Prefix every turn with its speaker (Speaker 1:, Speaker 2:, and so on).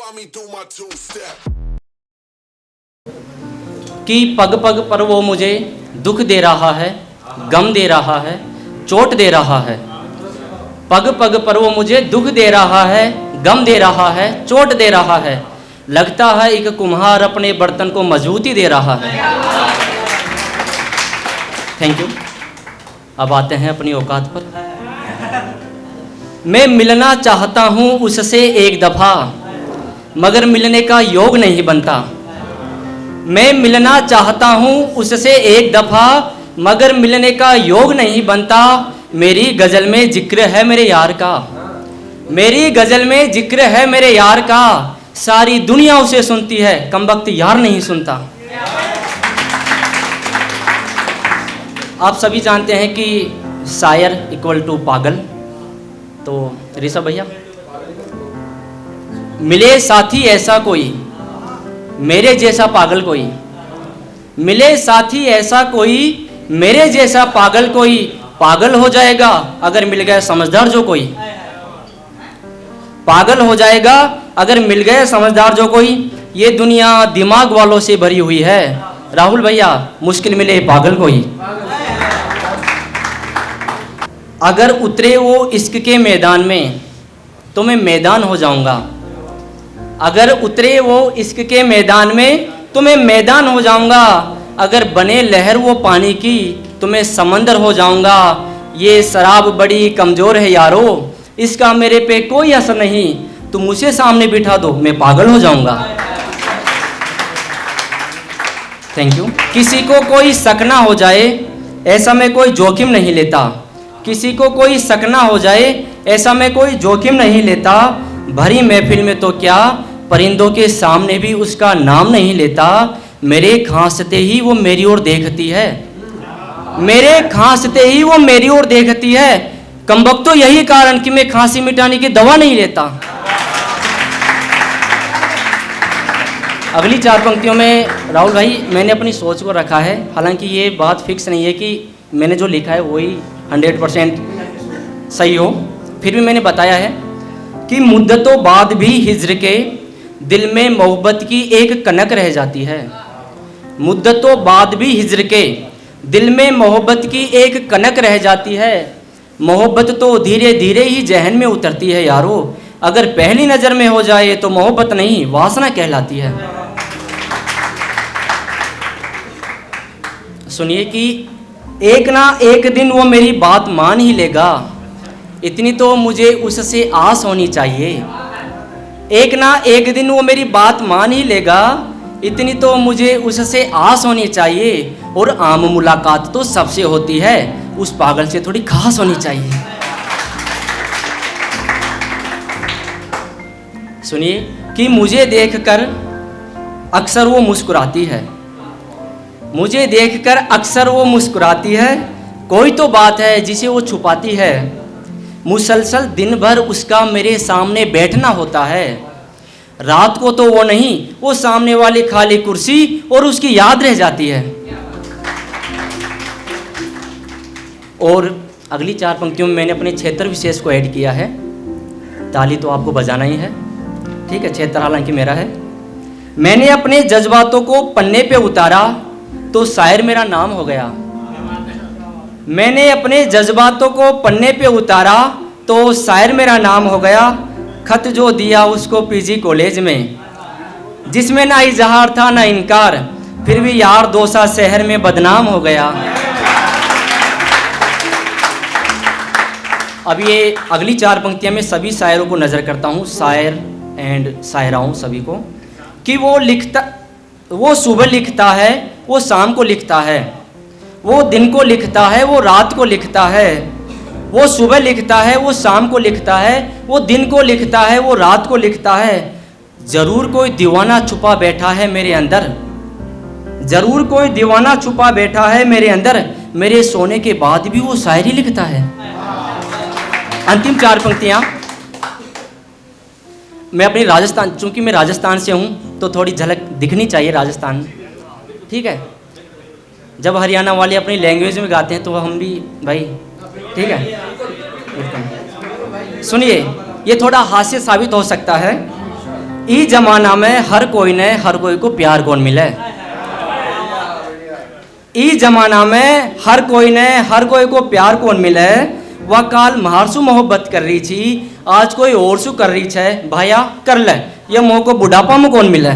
Speaker 1: me do my two step.
Speaker 2: कि पग पग पर वो मुझे दुख दे रहा है, गम दे रहा है, चोट दे रहा है। पग पग पर वो मुझे दुख दे रहा है, गम दे रहा है, चोट दे रहा है। लगता है एक कुम्हार अपने बर्तन को मजबूती दे रहा है। Thank you. अब आते हैं अपनी औकात पर। मैं मिलना चाहता हूँ उससे एक दफ़ा, मगर मिलने का योग नहीं बनता। मैं मिलना चाहता हूँ उससे एक दफ़ा, मगर मिलने का योग नहीं बनता। मेरी गज़ल में जिक्र है मेरे यार का, मेरी गज़ल में जिक्र है मेरे यार का। सारी दुनिया उसे सुनती है, कमबख्त यार नहीं सुनता। आप सभी जानते हैं कि शायर इक्वल टू पागल। तो ऋषभ भैया, मिले साथी ऐसा कोई, मेरे जैसा पागल कोई। मिले साथी ऐसा कोई, मेरे जैसा पागल कोई। पागल हो जाएगा अगर मिल गया समझदार जो कोई। पागल हो जाएगा अगर मिल गए समझदार जो कोई। ये दुनिया दिमाग वालों से भरी हुई है। राहुल भैया, मुश्किल मिले पागल कोई। अगर उतरे वो इश्क के मैदान में तो मैं मैदान हो जाऊंगा। अगर उतरे वो इश्क के मैदान में तो मैं मैदान हो जाऊंगा। अगर बने लहर वो पानी की तो मैं समंदर हो जाऊंगा। ये शराब बड़ी कमज़ोर है यारो, इसका मेरे पे कोई असर नहीं। तुम मुझे सामने बिठा दो, मैं पागल हो जाऊंगा। Thank you. किसी को कोई शक ना हो जाए, ऐसा मैं कोई जोखिम नहीं लेता। किसी को कोई शक ना हो जाए, ऐसा मैं कोई जोखिम नहीं लेता। भरी महफिल में तो क्या, परिंदों के सामने भी उसका नाम नहीं लेता। मेरे खांसते ही वो मेरी ओर देखती है, मेरे खांसते ही वो मेरी ओर देखती है। कमबख्त तो यही कारण कि मैं खांसी मिटाने की दवा नहीं लेता। अगली चार पंक्तियों में राहुल भाई मैंने अपनी सोच को रखा है। हालांकि ये बात फिक्स नहीं है कि मैंने जो लिखा है वही 100% सही हो, फिर भी मैंने बताया है कि मुद्दतों बाद भी हिज्र के दिल में मोहब्बत की एक कनक रह जाती है। मुद्दतों बाद भी हिज्र के दिल में मोहब्बत की एक कनक रह जाती है। मोहब्बत तो धीरे धीरे ही जहन में उतरती है यारो। अगर पहली नज़र में हो जाए तो मोहब्बत नहीं वासना कहलाती है। सुनिए कि एक ना एक दिन वो मेरी बात मान ही लेगा, इतनी तो मुझे उससे आस होनी चाहिए। एक ना एक दिन वो मेरी बात मान ही लेगा, इतनी तो मुझे उससे आस होनी चाहिए। और आम मुलाकात तो सबसे होती है, उस पागल से थोड़ी खास होनी चाहिए। सुनिए कि मुझे देखकर अक्सर वो मुस्कुराती है, मुझे देखकर अक्सर वो मुस्कुराती है। कोई तो बात है जिसे वो छुपाती है। मुसलसल दिन भर उसका मेरे सामने बैठना होता है। रात को तो वो नहीं, वो सामने वाली खाली कुर्सी और उसकी याद रह जाती है। और अगली चार पंक्तियों में मैंने अपने क्षेत्र विशेष को ऐड किया है। ताली तो आपको बजाना ही है, ठीक है। क्षेत्र हालांकि मेरा है। मैंने अपने जज्बातों को पन्ने पे उतारा तो शायर मेरा नाम हो गया। मैंने अपने जज्बातों को पन्ने पे उतारा तो शायर मेरा नाम हो गया। खत जो दिया उसको पीजी कॉलेज में, जिसमें ना इजहार था ना इनकार, फिर भी यार दोसा शहर में बदनाम हो गया। अब ये अगली चार पंक्तियां मैं सभी शायरों को नज़र करता हूँ, शायर एंड शायराओं सभी को, कि वो सुबह लिखता है, वो शाम को लिखता है, वो दिन को लिखता है, वो रात को लिखता है। वो सुबह लिखता है, वो शाम को लिखता है, वो दिन को लिखता है, वो रात को लिखता है। ज़रूर कोई दीवाना छुपा बैठा है मेरे अंदर, ज़रूर कोई दीवाना छुपा बैठा है मेरे अंदर। मेरे सोने के बाद भी वो शायरी लिखता है। अंतिम चार पंक्तियाँ मैं अपनी राजस्थान, चूंकि मैं राजस्थान से हूँ तो थोड़ी झलक दिखनी चाहिए राजस्थान, ठीक है। जब हरियाणा वाले अपनी लैंग्वेज में गाते हैं तो हम भी भाई, ठीक है। सुनिए, ये थोड़ा हास्य साबित हो सकता है ई जमाना में हर कोई ने हर कोई को प्यार कौन मिले। ई जमाना में हर कोई ने हर कोई को प्यार कौन मिले। वह काल महारसु मोहब्बत कर रही थी, आज कोई और सु कर रही है। भाया कर ले, ये मोह को बुढ़ापा में कौन मिले।